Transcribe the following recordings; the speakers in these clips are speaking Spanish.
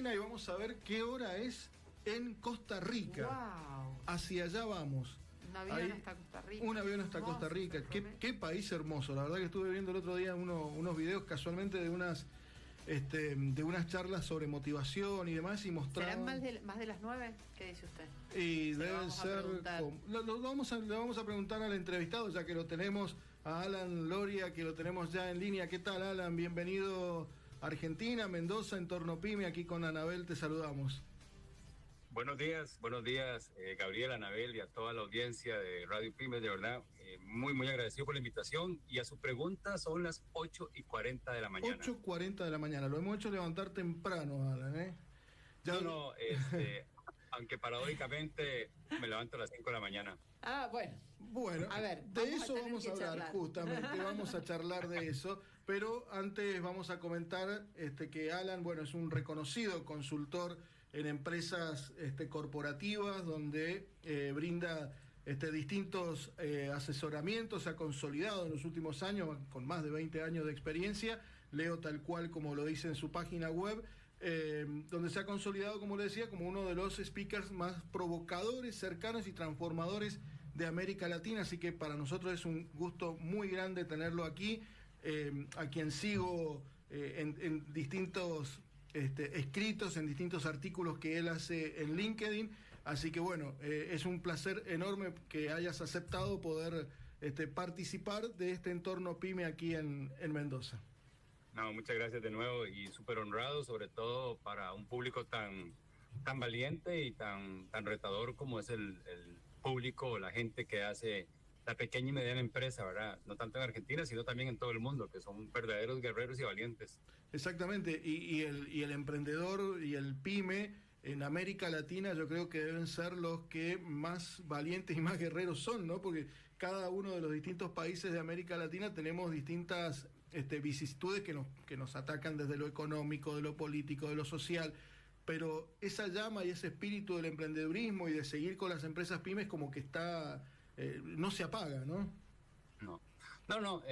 Y vamos a ver qué hora es en Costa Rica. Wow. Hacia allá vamos. Un avión hasta Costa Rica. Un avión hasta Costa Rica. Qué país hermoso. La verdad que estuve viendo el otro día unos videos casualmente de unas charlas sobre motivación y demás, y mostraban... ¿Serán más de las 9? ¿Qué dice usted? Y deben ser... Le vamos a preguntar al entrevistado, ya que lo tenemos, a Alan Loria, que lo tenemos ya en línea. ¿Qué tal, Alan? Bienvenido a Argentina, Mendoza, Entorno Pyme. Aquí con Anabel te saludamos. Buenos días, Gabriel, Anabel y a toda la audiencia de Radio Pyme, de verdad, muy agradecido por la invitación. Y a su pregunta, son las 8:40 de la mañana. 8:40 de la mañana, lo hemos hecho levantar temprano, Alan, ¿eh? Aunque paradójicamente me levanto a las 5 de la mañana. Ah, bueno. A ver, de eso vamos a hablar, justamente, vamos a charlar de eso, pero antes vamos a comentar que Alan, es un reconocido consultor en empresas corporativas, donde brinda distintos asesoramientos, se ha consolidado en los últimos años, con más de 20 años de experiencia, leo tal cual como lo dice en su página web, donde se ha consolidado, como le decía, como uno de los speakers más provocadores, cercanos y transformadores de América Latina, así que para nosotros es un gusto muy grande tenerlo aquí, a quien sigo en distintos escritos, en distintos artículos que él hace en LinkedIn, así que es un placer enorme que hayas aceptado poder participar de este entorno pyme aquí en Mendoza. No, muchas gracias de nuevo y súper honrado, sobre todo para un público tan valiente y tan retador como es el público, la gente que hace la pequeña y mediana empresa, ¿verdad? No tanto en Argentina, sino también en todo el mundo, que son verdaderos guerreros y valientes. Exactamente, y el emprendedor y el pyme en América Latina yo creo que deben ser los que más valientes y más guerreros son, ¿no? Porque cada uno de los distintos países de América Latina tenemos distintas vicisitudes que nos atacan desde lo económico, de lo político, de lo social, pero esa llama y ese espíritu del emprendedurismo y de seguir con las empresas pymes como que está, no se apaga, ¿no? No,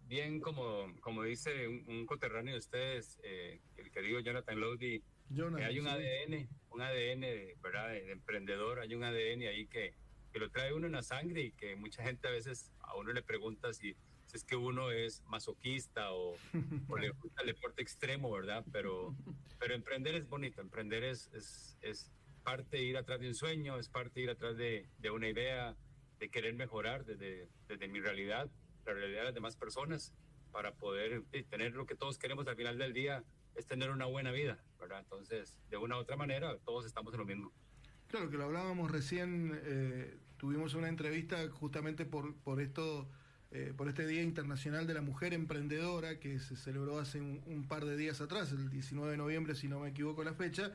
bien como dice un coterráneo de ustedes, el querido Jonathan Lowdy, que hay un ADN, ¿verdad? De emprendedor, hay un ADN ahí que lo trae uno en la sangre y que mucha gente a veces a uno le pregunta si es que uno es masoquista o le gusta el deporte extremo, ¿verdad? Pero emprender es bonito, emprender es parte de ir atrás de un sueño, es parte de ir atrás de una idea, de querer mejorar desde mi realidad, la realidad de las demás personas, para poder tener lo que todos queremos al final del día, es tener una buena vida, ¿verdad? Entonces, de una u otra manera, todos estamos en lo mismo. Claro, que lo hablábamos recién, tuvimos una entrevista justamente por esto, por este Día Internacional de la Mujer Emprendedora, que se celebró hace un par de días atrás, el 19 de noviembre, si no me equivoco la fecha.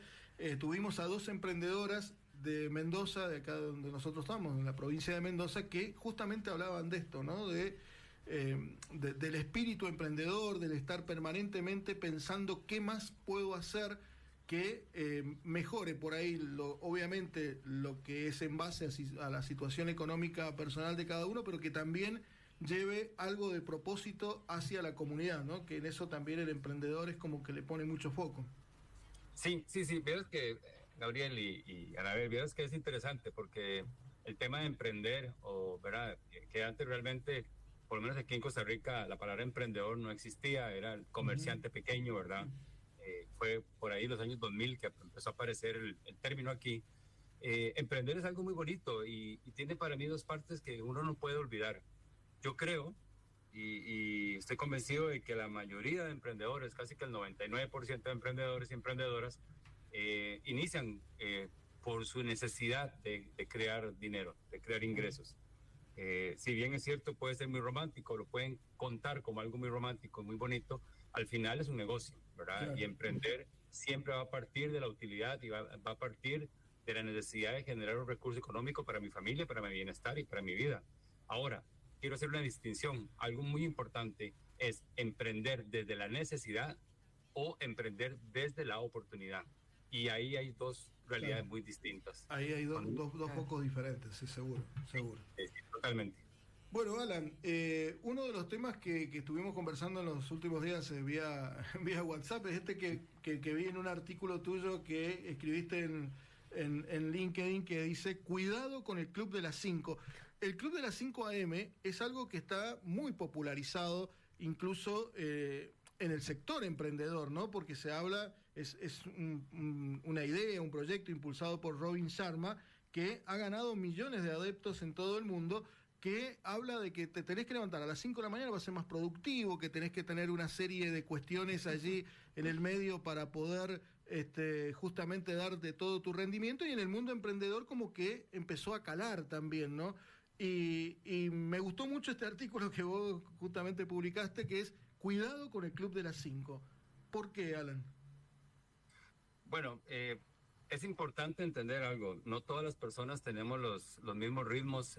Tuvimos a 2 emprendedoras de Mendoza, de acá donde nosotros estamos, en la provincia de Mendoza, que justamente hablaban de esto, ¿no? Del espíritu emprendedor, del estar permanentemente pensando qué más puedo hacer que mejore por ahí, obviamente, lo que es en base a la situación económica personal de cada uno, pero que también lleve algo de propósito hacia la comunidad, ¿no? Que en eso también el emprendedor es como que le pone mucho foco. Sí, vieras que, Gabriel y Anabel, vieras que es interesante porque el tema de emprender, ¿verdad? Que antes realmente, por lo menos aquí en Costa Rica, la palabra emprendedor no existía, era el comerciante pequeño, ¿verdad? Fue por ahí los años 2000 que empezó a aparecer el término aquí. Emprender es algo muy bonito y tiene para mí 2 partes que uno no puede olvidar. Yo creo y estoy convencido de que la mayoría de emprendedores, casi que el 99% de emprendedores y emprendedoras, inician por su necesidad de crear dinero, de crear ingresos. Si bien es cierto, puede ser muy romántico, lo pueden contar como algo muy romántico, muy bonito, al final es un negocio, ¿verdad? Claro. Y emprender siempre va a partir de la utilidad y va a partir de la necesidad de generar un recurso económico para mi familia, para mi bienestar y para mi vida. Ahora, quiero hacer una distinción. Algo muy importante es emprender desde la necesidad o emprender desde la oportunidad. Y ahí hay 2 realidades muy distintas. Ahí hay dos focos diferentes, sí, seguro. Sí, totalmente. Bueno, Alan, uno de los temas que estuvimos conversando en los últimos días vía, vía WhatsApp es que vi en un artículo tuyo que escribiste en LinkedIn que dice, cuidado con el Club de las 5. El Club de las 5 AM es algo que está muy popularizado, incluso en el sector emprendedor, ¿no? Porque se habla, es una idea, un proyecto impulsado por Robin Sharma, que ha ganado millones de adeptos en todo el mundo, que habla de que te tenés que levantar a las 5 de la mañana para ser más productivo, que tenés que tener una serie de cuestiones allí en el medio para poder justamente darte todo tu rendimiento, y en el mundo emprendedor como que empezó a calar también, ¿no? Y me gustó mucho este artículo que vos justamente publicaste, que es Cuidado con el Club de las 5. ¿Por qué, Alan? Bueno, es importante entender algo. No todas las personas tenemos los mismos ritmos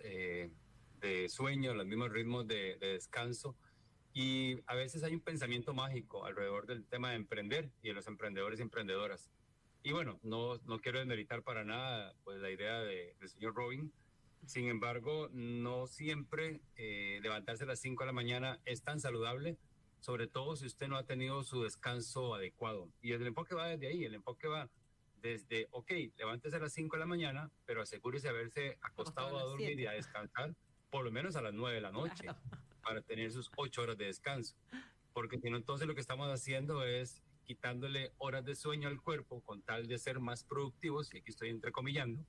de sueño, los mismos ritmos de descanso. Y a veces hay un pensamiento mágico alrededor del tema de emprender y de los emprendedores y emprendedoras. Y bueno, no quiero desmeritar para nada pues, la idea del señor Robin. Sin embargo, no siempre levantarse a las 5 de la mañana es tan saludable, sobre todo si usted no ha tenido su descanso adecuado. Y el enfoque va desde ahí, el enfoque va desde, ok, levántese a las 5 de la mañana, pero asegúrese de haberse acostado a dormir 7. y a descansar por lo menos a las 9 de la noche, claro, para tener sus 8 horas de descanso. Porque si no, entonces lo que estamos haciendo es quitándole horas de sueño al cuerpo con tal de ser más productivos, y aquí estoy entrecomillando,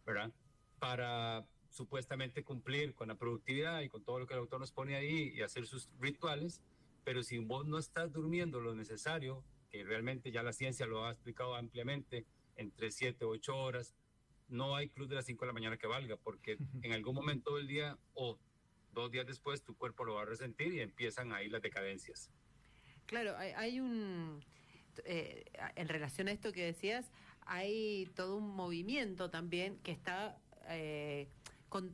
¿verdad? Para supuestamente cumplir con la productividad y con todo lo que el autor nos pone ahí y hacer sus rituales, pero si vos no estás durmiendo lo necesario, que realmente ya la ciencia lo ha explicado ampliamente, entre 7 o 8 horas, no hay club de las 5 de la mañana que valga, porque en algún momento del día o 2 días después tu cuerpo lo va a resentir y empiezan ahí las decadencias. Claro, hay un... en relación a esto que decías, hay todo un movimiento también que está...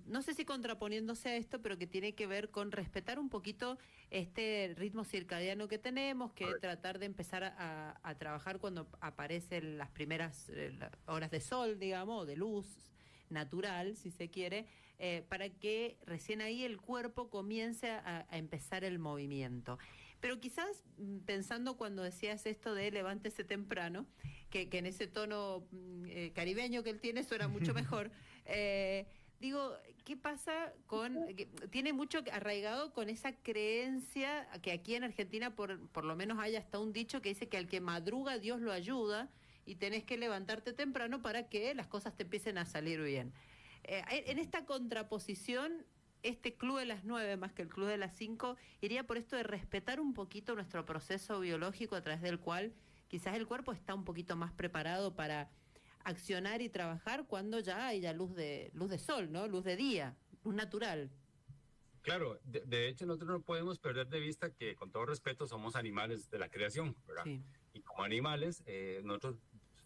no sé si contraponiéndose a esto, pero que tiene que ver con respetar un poquito este ritmo circadiano que tenemos, que tratar de empezar a trabajar cuando aparecen las primeras horas de sol, digamos, o de luz natural, si se quiere, para que recién ahí el cuerpo comience a empezar el movimiento. Pero quizás pensando cuando decías esto de levántese temprano, que en ese tono caribeño que él tiene suena mucho mejor, digo, ¿qué pasa con...? Tiene mucho arraigado con esa creencia que aquí en Argentina por lo menos hay hasta un dicho que dice que al que madruga Dios lo ayuda, y tenés que levantarte temprano para que las cosas te empiecen a salir bien. En esta contraposición, este club de las 9 más que el club de las 5 iría por esto de respetar un poquito nuestro proceso biológico, a través del cual quizás el cuerpo está un poquito más preparado para accionar y trabajar cuando ya haya luz de sol, ¿no? Luz de día, luz natural. Claro, de hecho nosotros no podemos perder de vista que, con todo respeto, somos animales de la creación, ¿verdad? Sí. Y como animales, nosotros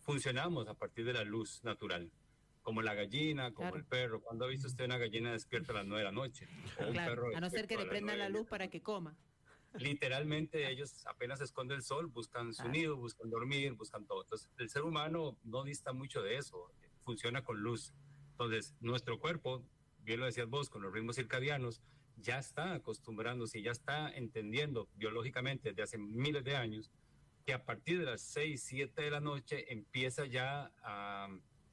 funcionamos a partir de la luz natural, como la gallina, como el perro. ¿Cuándo ha visto usted una gallina despierta a las 9 de la noche? O un perro a no ser que le prendan la luz para que coma. Literalmente ellos apenas se esconde el sol, buscan su nido, buscan dormir, buscan todo. Entonces el ser humano no dista mucho de eso, funciona con luz. Entonces nuestro cuerpo, bien lo decías vos, con los ritmos circadianos, ya está acostumbrándose, ya está entendiendo biológicamente desde hace miles de años que a partir de las 6, 7 de la noche empieza ya a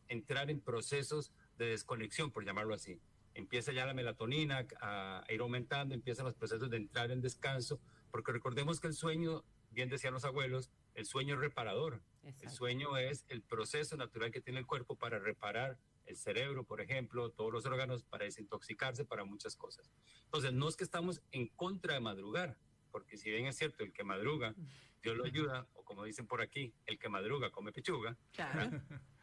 entrar en procesos de desconexión, por llamarlo así. Empieza ya la melatonina a ir aumentando, empiezan los procesos de entrar en descanso, porque recordemos que el sueño, bien decían los abuelos, el sueño es reparador. Exacto. El sueño es el proceso natural que tiene el cuerpo para reparar el cerebro, por ejemplo, todos los órganos, para desintoxicarse, para muchas cosas. Entonces, no es que estamos en contra de madrugar, porque si bien es cierto, el que madruga, Dios lo ayuda, o como dicen por aquí, el que madruga come pechuga. Claro.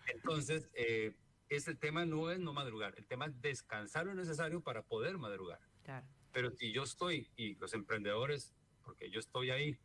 Entonces, el tema no es no madrugar, el tema es descansar lo necesario para poder madrugar. Claro. Pero si yo estoy, y los emprendedores, porque yo estoy ahí,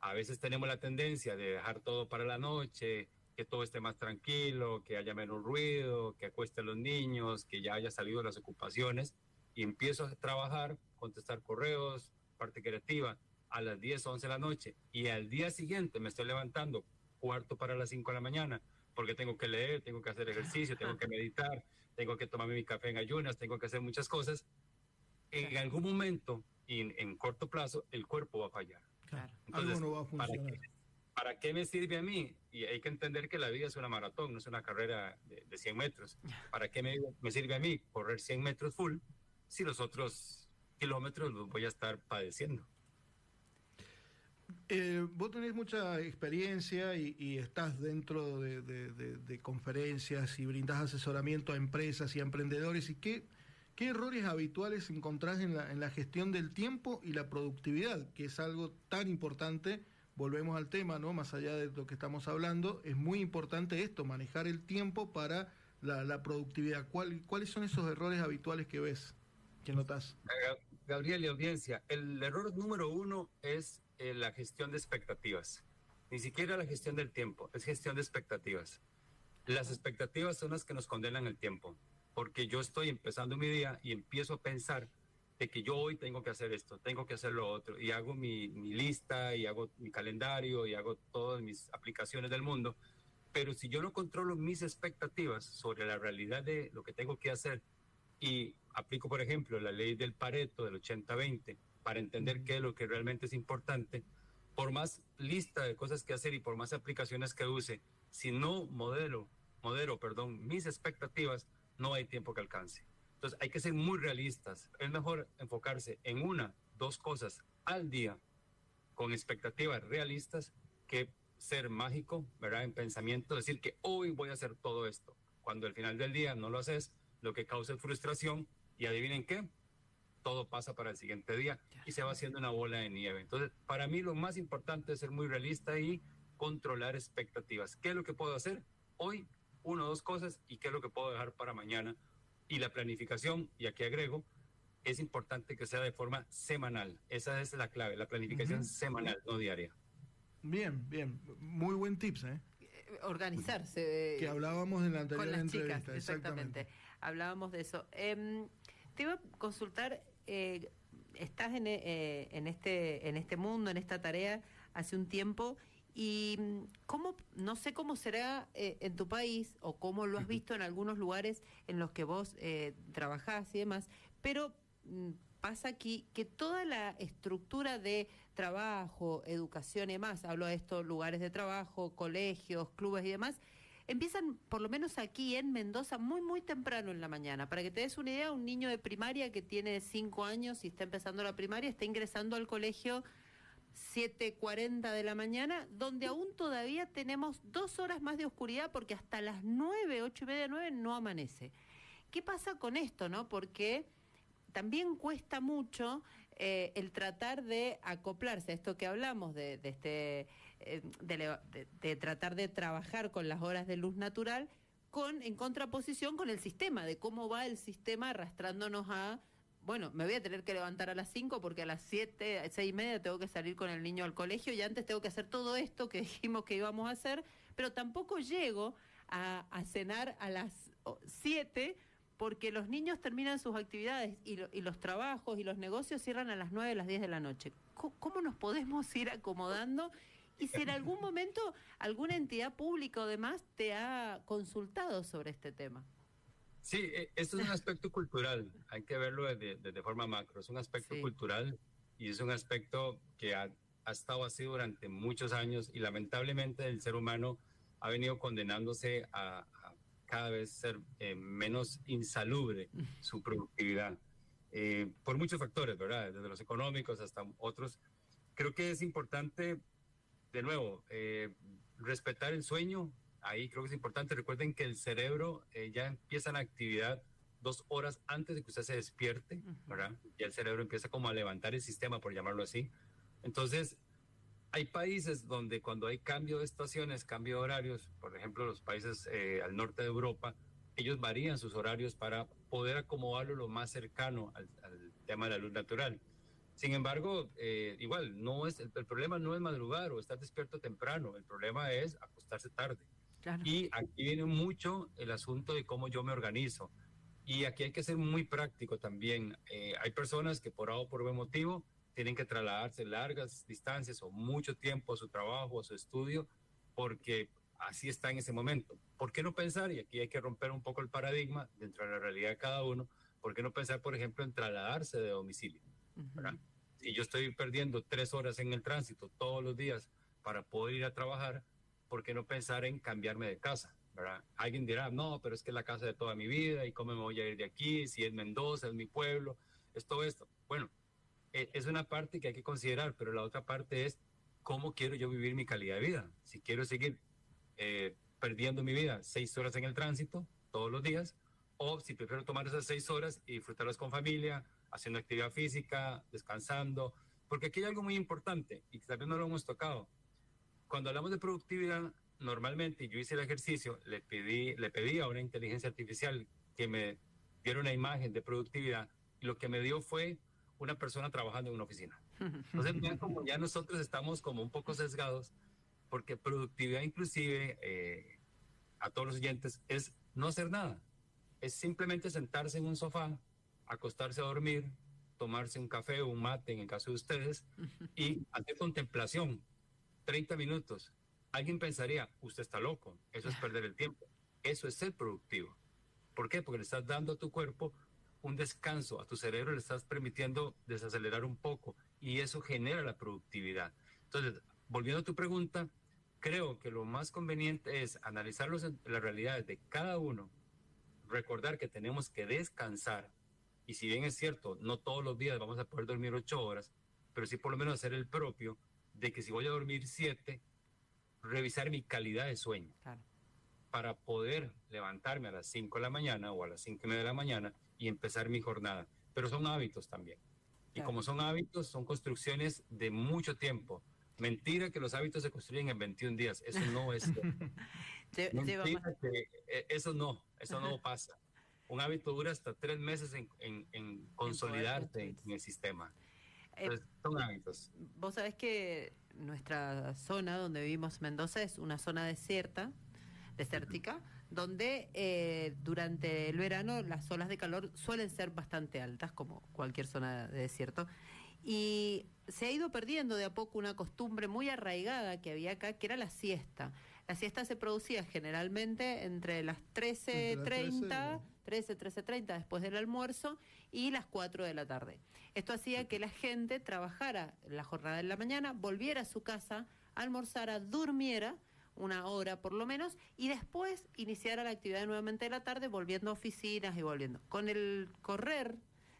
a veces tenemos la tendencia de dejar todo para la noche, que todo esté más tranquilo, que haya menos ruido, que acueste a los niños, que ya haya salido de las ocupaciones, y empiezo a trabajar, contestar correos, parte creativa, a las 10, 11 de la noche, y al día siguiente me estoy levantando 4:45 de la mañana, porque tengo que leer, tengo que hacer ejercicio, tengo que meditar, tengo que tomarme mi café en ayunas, tengo que hacer muchas cosas. en algún momento y en corto plazo el cuerpo va a fallar. Claro. Entonces, Algo no va a funcionar. ¿Para qué me sirve a mí? Y hay que entender que la vida es una maratón, no es una carrera de 100 metros. ¿Para qué me sirve a mí correr 100 metros full si los otros kilómetros los voy a estar padeciendo? Vos tenés mucha experiencia y estás dentro de conferencias y brindás asesoramiento a empresas y a emprendedores. ¿Y qué errores habituales encontrás en la gestión del tiempo y la productividad, que es algo tan importante? Volvemos al tema, ¿no? Más allá de lo que estamos hablando, es muy importante esto, manejar el tiempo para la productividad. ¿Cuáles son esos errores habituales que ves, que notas? Gabriel y audiencia, el error número 1 es la gestión de expectativas. Ni siquiera la gestión del tiempo, es gestión de expectativas. Las expectativas son las que nos condenan el tiempo, porque yo estoy empezando mi día y empiezo a pensar de que yo hoy tengo que hacer esto, tengo que hacer lo otro, y hago mi lista, y hago mi calendario, y hago todas mis aplicaciones del mundo, pero si yo no controlo mis expectativas sobre la realidad de lo que tengo que hacer, y aplico, por ejemplo, la ley del Pareto, del 80-20, para entender qué es lo que realmente es importante, por más lista de cosas que hacer y por más aplicaciones que use, si no modelo, mis expectativas, no hay tiempo que alcance. Entonces hay que ser muy realistas. Es mejor enfocarse en 1, 2 cosas al día con expectativas realistas que ser mágico, ¿verdad? En pensamiento, decir que hoy voy a hacer todo esto. Cuando al final del día no lo haces, lo que causa es frustración y adivinen qué, todo pasa para el siguiente día y se va haciendo una bola de nieve. Entonces, para mí lo más importante es ser muy realista y controlar expectativas. ¿Qué es lo que puedo hacer hoy? 1 o 2 cosas, y qué es lo que puedo dejar para mañana. Y la planificación, y aquí agrego, es importante que sea de forma semanal. Esa es la clave, la planificación semanal, no diaria. Bien, muy buen tips, ¿eh? Organizarse. Que hablábamos en la anterior con las entrevista. Chicas, exactamente. Hablábamos de eso. Te iba a consultar, estás en este mundo, en esta tarea, hace un tiempo, y no sé cómo será en tu país, o cómo lo has visto en algunos lugares en los que vos trabajás y demás, pero pasa aquí que toda la estructura de trabajo, educación y demás, hablo de estos lugares de trabajo, colegios, clubes y demás, empiezan, por lo menos aquí en Mendoza, muy, muy temprano en la mañana. Para que te des una idea, un niño de primaria que tiene 5 años y está empezando la primaria, está ingresando al colegio 7:40 de la mañana, donde aún todavía tenemos 2 horas más de oscuridad, porque hasta las 9, 8:30, 9 no amanece. ¿Qué pasa con esto, no? Porque también cuesta mucho el tratar de acoplarse a esto que hablamos, de tratar de trabajar con las horas de luz natural, en contraposición con el sistema, de cómo va el sistema arrastrándonos a, bueno, me voy a tener que levantar a las 5 porque a las 7, 6:30 tengo que salir con el niño al colegio, y antes tengo que hacer todo esto que dijimos que íbamos a hacer, pero tampoco llego a cenar a las 7, porque los niños terminan sus actividades y los trabajos y los negocios cierran a las 9, las 10 de la noche. ¿Cómo nos podemos ir acomodando? Y si en algún momento alguna entidad pública o demás te ha consultado sobre este tema. Sí, esto es un aspecto cultural, hay que verlo de forma macro, es un aspecto cultural, y es un aspecto que ha estado así durante muchos años, y lamentablemente el ser humano ha venido condenándose a cada vez ser menos insalubre su productividad, por muchos factores, ¿verdad? Desde los económicos hasta otros. Creo que es importante, de nuevo, respetar el sueño. Ahí creo que es importante. Recuerden que el cerebro ya empieza la actividad 2 horas antes de que usted se despierte, ¿verdad? Ya el cerebro empieza como a levantar el sistema, por llamarlo así. Entonces, hay países donde cuando hay cambio de estaciones, cambio de horarios, por ejemplo, los países al norte de Europa, ellos varían sus horarios para poder acomodarlo lo más cercano al tema de la luz natural. Sin embargo, igual, el problema no es madrugar o estar despierto temprano, el problema es acostarse tarde. Claro. Y aquí viene mucho el asunto de cómo yo me organizo. Y aquí hay que ser muy práctico también. Hay personas que por A o por B motivo tienen que trasladarse largas distancias o mucho tiempo a su trabajo, a su estudio, porque así está en ese momento. ¿Por qué no pensar? Y aquí hay que romper un poco el paradigma dentro de la realidad de cada uno. ¿por qué no pensar, por ejemplo, en trasladarse de domicilio? ¿Verdad? Si yo estoy perdiendo 3 horas en el tránsito todos los días para poder ir a trabajar, ¿por qué no pensar en cambiarme de casa? ¿Verdad? Alguien dirá, no, pero es que es la casa de toda mi vida y cómo me voy a ir de aquí, si es Mendoza, es mi pueblo, es todo esto. Bueno, es una parte que hay que considerar, pero la otra parte es cómo quiero yo vivir mi calidad de vida. Si quiero seguir perdiendo mi vida 6 horas en el tránsito todos los días, o si prefiero tomar esas 6 horas y disfrutarlas con familia, haciendo actividad física, descansando, porque aquí hay algo muy importante y que tal vez no lo hemos tocado. Cuando hablamos de productividad, normalmente yo hice el ejercicio, le pedí a una inteligencia artificial que me diera una imagen de productividad y lo que me dio fue una persona trabajando en una oficina. Entonces, como ya nosotros estamos como un poco sesgados, porque productividad inclusive, a todos los oyentes, es no hacer nada. Es simplemente sentarse en un sofá, acostarse a dormir, tomarse un café o un mate, en el caso de ustedes, y hacer contemplación, 30 minutos. Alguien pensaría, usted está loco, eso es perder el tiempo. Eso es ser productivo. ¿Por qué? Porque le estás dando a tu cuerpo un descanso, a tu cerebro le estás permitiendo desacelerar un poco y eso genera la productividad. Entonces, volviendo a tu pregunta, creo que lo más conveniente es analizar las realidades de cada uno, recordar que tenemos que descansar y si bien es cierto, no todos los días vamos a poder dormir 8 horas, pero sí por lo menos hacer el propio de que si voy a dormir 7, revisar mi calidad de sueño. Claro. Para poder levantarme a las 5 de la mañana o a las 5:30 de la mañana y empezar mi jornada. Pero son hábitos también. Y como son hábitos, son construcciones de mucho tiempo. Mentira que los hábitos se construyen en 21 días. Eso no es mentira que eso no pasa. Un hábito dura hasta 3 meses en consolidarse en el sistema. Entonces, son hábitos. Vos sabés que nuestra zona donde vivimos, Mendoza, es una zona desértica, donde durante el verano las olas de calor suelen ser bastante altas, como cualquier zona de desierto, y se ha ido perdiendo de a poco una costumbre muy arraigada que había acá, que era la siesta. La siesta se producía generalmente entre las 13:30, 13:30 después del almuerzo y las 4 de la tarde. Esto hacía que la gente trabajara la jornada de la mañana, volviera a su casa, almorzara, durmiera una hora por lo menos, y después iniciara la actividad nuevamente de la tarde, volviendo a oficinas y volviendo. Con el correr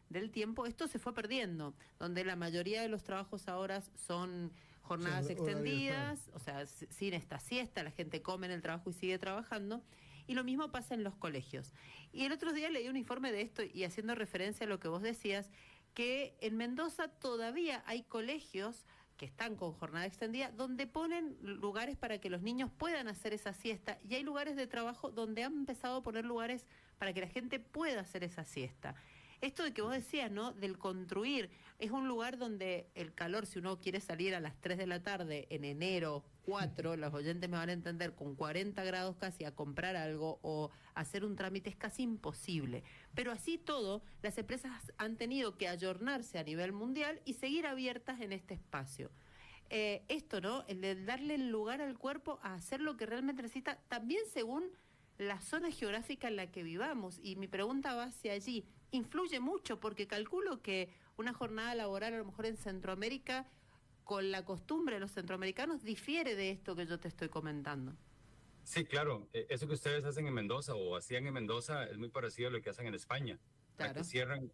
del tiempo, esto se fue perdiendo, donde la mayoría de los trabajos ahora son jornadas extendidas, o sea, sin esta siesta, la gente come en el trabajo y sigue trabajando, y lo mismo pasa en los colegios. Y el otro día leí un informe de esto, y haciendo referencia a lo que vos decías, que en Mendoza todavía hay colegios que están con jornada extendida, donde ponen lugares para que los niños puedan hacer esa siesta, y hay lugares de trabajo donde han empezado a poner lugares para que la gente pueda hacer esa siesta. Esto de que vos decías, ¿no?, del construir, es un lugar donde el calor, si uno quiere salir a las 3 de la tarde en enero 4, los oyentes me van a entender, con 40 grados casi a comprar algo o hacer un trámite es casi imposible. Pero así todo, las empresas han tenido que ayornarse a nivel mundial y seguir abiertas en este espacio. Esto, ¿no?, el de darle el lugar al cuerpo a hacer lo que realmente necesita, también según la zona geográfica en la que vivamos. Y mi pregunta va hacia allí. Influye mucho, porque calculo que una jornada laboral a lo mejor en Centroamérica, con la costumbre de los centroamericanos, difiere de esto que yo te estoy comentando. Sí, claro. Eso que ustedes hacen en Mendoza o hacían en Mendoza es muy parecido a lo que hacen en España. Claro. Que cierran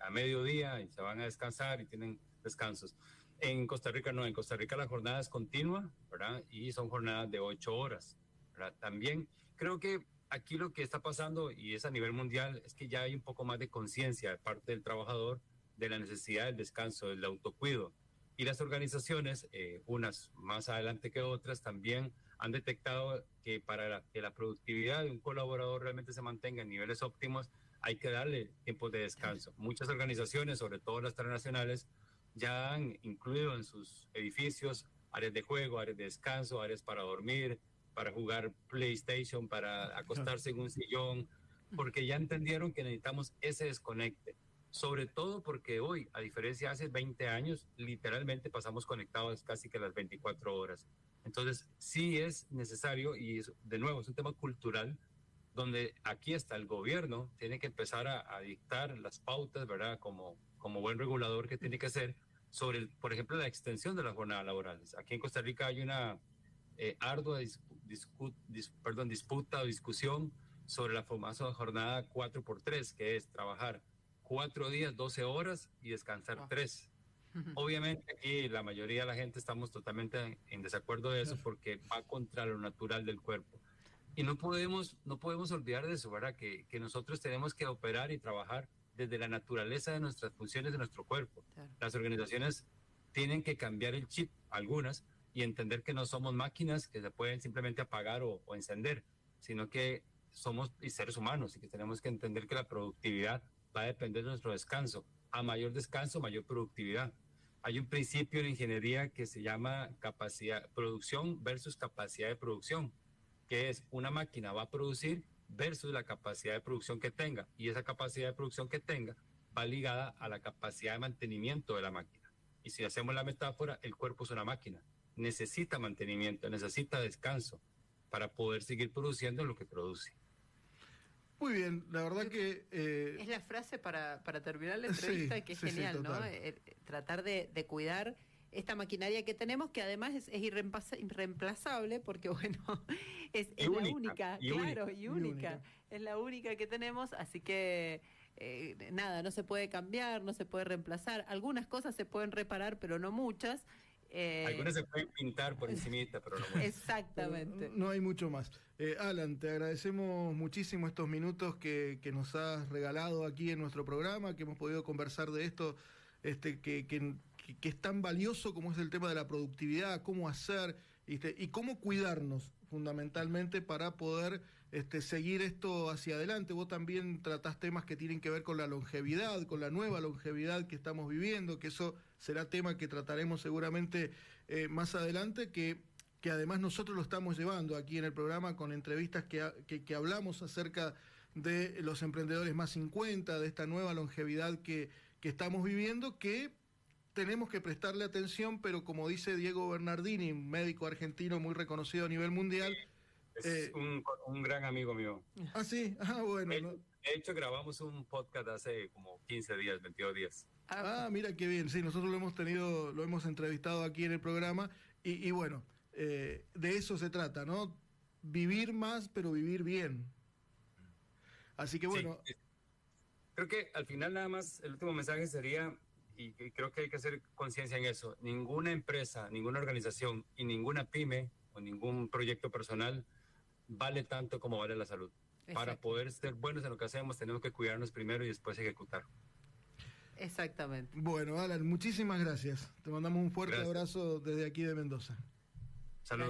a mediodía y se van a descansar y tienen descansos. En Costa Rica no, en Costa Rica la jornada es continua, ¿verdad? Y son jornadas de 8 horas, ¿verdad? También creo que aquí lo que está pasando, y es a nivel mundial, es que ya hay un poco más de conciencia de parte del trabajador de la necesidad del descanso, del autocuido. Y las organizaciones, unas más adelante que otras, también han detectado que para que la productividad de un colaborador realmente se mantenga en niveles óptimos, hay que darle tiempos de descanso. Muchas organizaciones, sobre todo las transnacionales, ya han incluido en sus edificios áreas de juego, áreas de descanso, áreas para dormir, para jugar PlayStation, para acostarse en un sillón, porque ya entendieron que necesitamos ese desconecte. Sobre todo porque hoy, a diferencia de hace 20 años, literalmente pasamos conectados casi que las 24 horas. Entonces, sí es necesario, y de nuevo, es un tema cultural, donde aquí hasta el gobierno tiene que empezar a dictar las pautas, ¿verdad? Como buen regulador que tiene que ser sobre, por ejemplo, la extensión de las jornadas laborales. Aquí en Costa Rica hay una ardua disputa o discusión sobre la famosa jornada 4x3, que es trabajar 4 días, 12 horas y descansar 3. Obviamente aquí la mayoría de la gente estamos totalmente en desacuerdo de eso porque va contra lo natural del cuerpo. Y no podemos olvidar de eso, ¿verdad? Que nosotros tenemos que operar y trabajar desde la naturaleza de nuestras funciones de nuestro cuerpo. Claro. Las organizaciones tienen que cambiar el chip, algunas, y entender que no somos máquinas que se pueden simplemente apagar o encender, sino que somos seres humanos y que tenemos que entender que la productividad va a depender de nuestro descanso. A mayor descanso, mayor productividad. Hay un principio en ingeniería que se llama producción versus capacidad de producción, que es una máquina va a producir versus la capacidad de producción que tenga, y esa capacidad de producción que tenga va ligada a la capacidad de mantenimiento de la máquina. Y si hacemos la metáfora, el cuerpo es una máquina, necesita mantenimiento, necesita descanso para poder seguir produciendo lo que produce. Muy bien, la verdad que... Es la frase para terminar la entrevista, que es genial, ¿no? Tratar de cuidar esta maquinaria que tenemos, que además es irreemplazable, porque bueno, es la única, claro, y única. Es la única que tenemos, así que nada, no se puede cambiar, no se puede reemplazar. Algunas cosas se pueden reparar, pero no muchas. Algunas se pueden pintar por encimita, pero no mucho. Exactamente. No hay mucho más. Alan, te agradecemos muchísimo estos minutos que nos has regalado aquí en nuestro programa, que hemos podido conversar de esto, que es tan valioso como es el tema de la productividad, cómo hacer y cómo cuidarnos fundamentalmente para poder seguir esto hacia adelante. Vos también tratás temas que tienen que ver con la longevidad, con la nueva longevidad que estamos viviendo, que eso será tema que trataremos seguramente más adelante, que además nosotros lo estamos llevando aquí en el programa con entrevistas que hablamos acerca de los emprendedores más 50, de esta nueva longevidad que estamos viviendo, que tenemos que prestarle atención, pero como dice Diego Bernardini, un médico argentino muy reconocido a nivel mundial... Es un gran amigo mío. Ah, sí, bueno. De hecho, grabamos un podcast hace como 15 días, 22 días. Mira qué bien, sí, nosotros lo hemos entrevistado aquí en el programa, y bueno, de eso se trata, ¿no? Vivir más, pero vivir bien. Así que bueno... Sí. Creo que al final nada más el último mensaje sería, y creo que hay que hacer conciencia en eso, ninguna empresa, ninguna organización y ninguna pyme o ningún proyecto personal vale tanto como vale la salud. Exacto. Para poder ser buenos en lo que hacemos tenemos que cuidarnos primero y después ejecutar. Exactamente. Bueno, Alan, muchísimas gracias. Te mandamos un fuerte abrazo desde aquí de Mendoza.